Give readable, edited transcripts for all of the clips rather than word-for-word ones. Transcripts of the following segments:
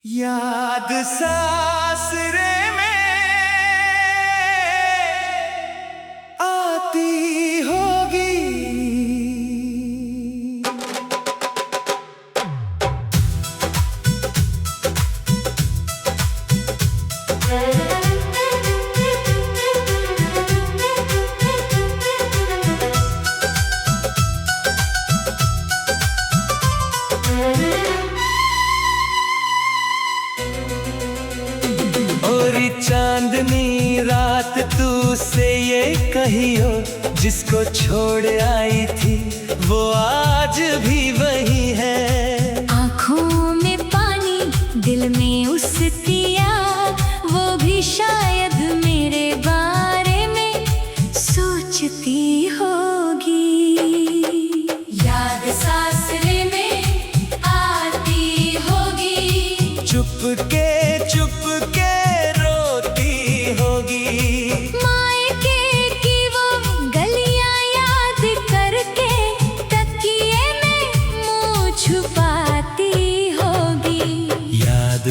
याद सासरे में आती होगी। चांदनी रात तू से ये कहियो, जिसको छोड़ आई थी वो आज भी वही है। आँखों में पानी दिल में उसतिया, वो भी शायद मेरे बारे में सोचती होगी। याद सासरे में आती होगी, चुपके चुपके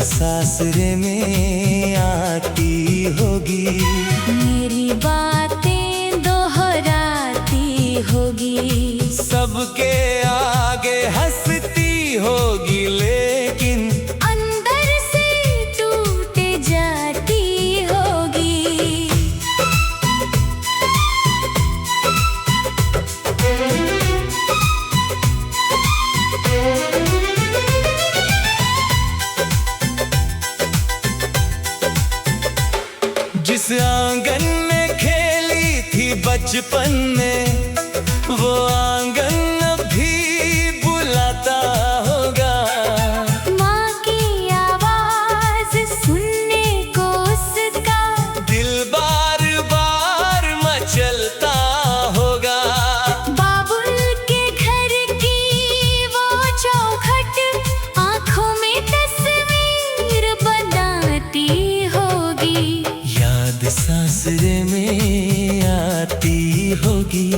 सासरे में आती होगी। मेरी बातें दोहराती होगी, सबके आगे हंसती होगी, लेकिन अंदर से टूट जाती होगी। जिस आंगन में खेली थी बचपन में, वो आंगन अभी बुलाता होगा। माँ की आवाज सुनने को उसका दिल बार बार मचलता होगा। बाबुल के घर की वो चौखट आँखों में तस्वीर बनाती होगी। सासरे में आती होगी,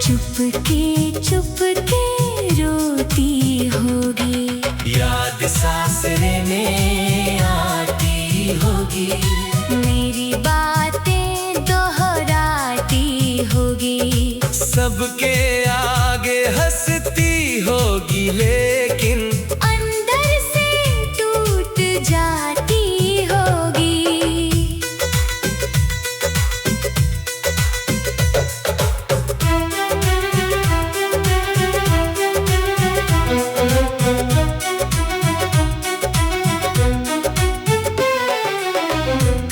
चुपके चुपके रोती होगी। याद सासरे में आती होगी, मेरी बातें दोहराती होगी, सबके आगे हंसती होगी, लेकिन अंदर से टूट जाती होगी।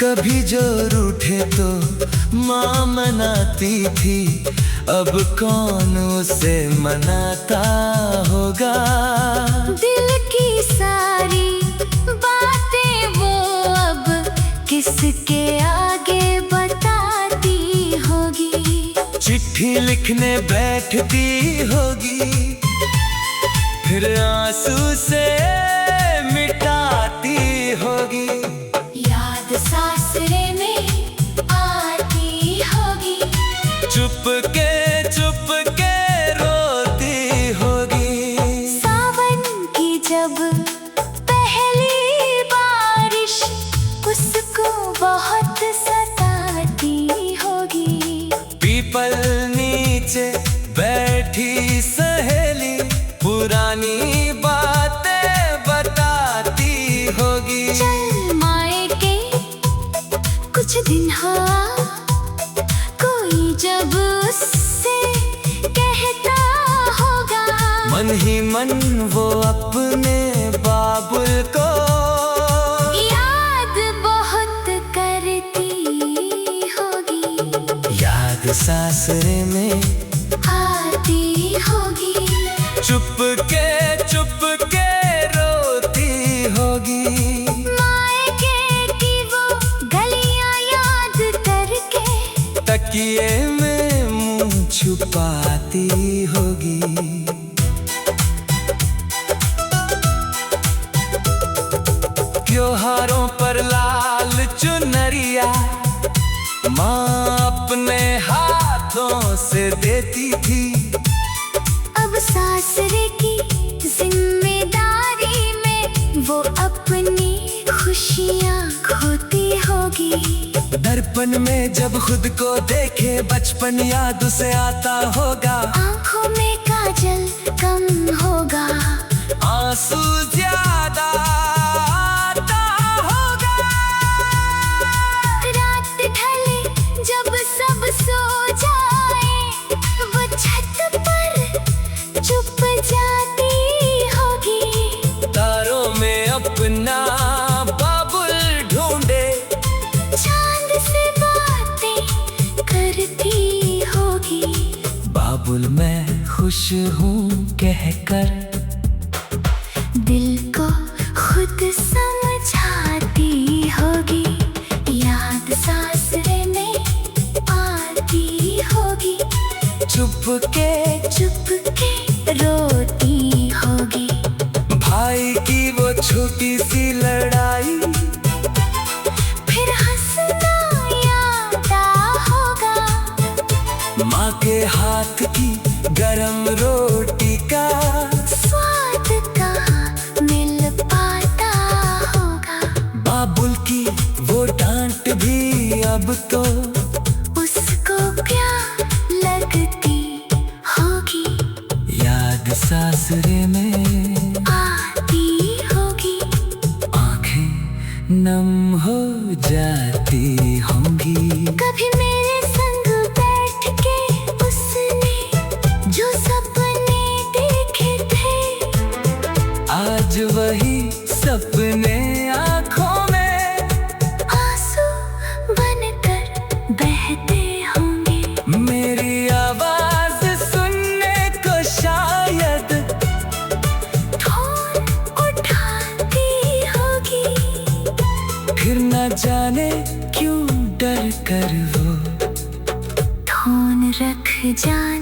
कभी जो रूठे तो माँ मनाती थी, अब कौन उसे मनाता होगा। दिल की सारी बातें वो अब किसके आगे बताती होगी। चिट्ठी लिखने बैठती होगी, फिर आंसू से मिटाती होगी। याद सासरे में आती होगी, चुपके चुपके रोती होगी। सावन की जब पहली बारिश उसको बहुत सताती होगी। पीपल नीचे बैठी सहेली पुरानी बातें बताती होगी। चल मायके कुछ दिन हाँ, कोई जब उससे कहता होगा, मन ही मन वो अपने बाबुल को याद बहुत करती होगी। याद सासरे में आती होगी, चुपके चुपके रोती होगी। मायके की वो गलियां याद करके तकिए में मुंह छुपाती होगी। त्योहारों पर लाल चुनरिया माँ अपने हाथों से देती थी। अब सासरे की जिम्मेदारी में वो अपनी खुशियाँ खोती होगी। दर्पण में जब खुद को देखे बचपन याद उसे आता होगा। आंखों में काजल कम होगा, आंसू ज्यादा आता होगा। रात ढले जब सब सो जाए, वो छत पर चुप जाती होगी। तारों में अपना बाबुल ढूंढे, चांद से बातें करती होगी। बाबुल मैं खुश हूँ कहकर दिल को खुद समझाती होगी। याद सासरे में आती होगी, चुपके चुपके रोती होगी। भाई की वो छोटी सी लड़ाई, फिर हंसना याद होगा। माँ के हाथ की गरम रोटी का स्वाद कहाँ मिल पाता होगा। बाबुल की वो डांट भी अब तो उसको प्यार लगती होगी। याद सासरे में आती होगी, आंखें नम हो जाती होंगी। कभी मेरे संग बैठ के उसने जो सपने देखे थे, आज वही सपने आँखों में आंसू बनकर बहते होंगे। मेरी आवाज सुनने को शायद फोन उठाती होगी। फिर न जाने क्यों डर कर वो फोन रख जान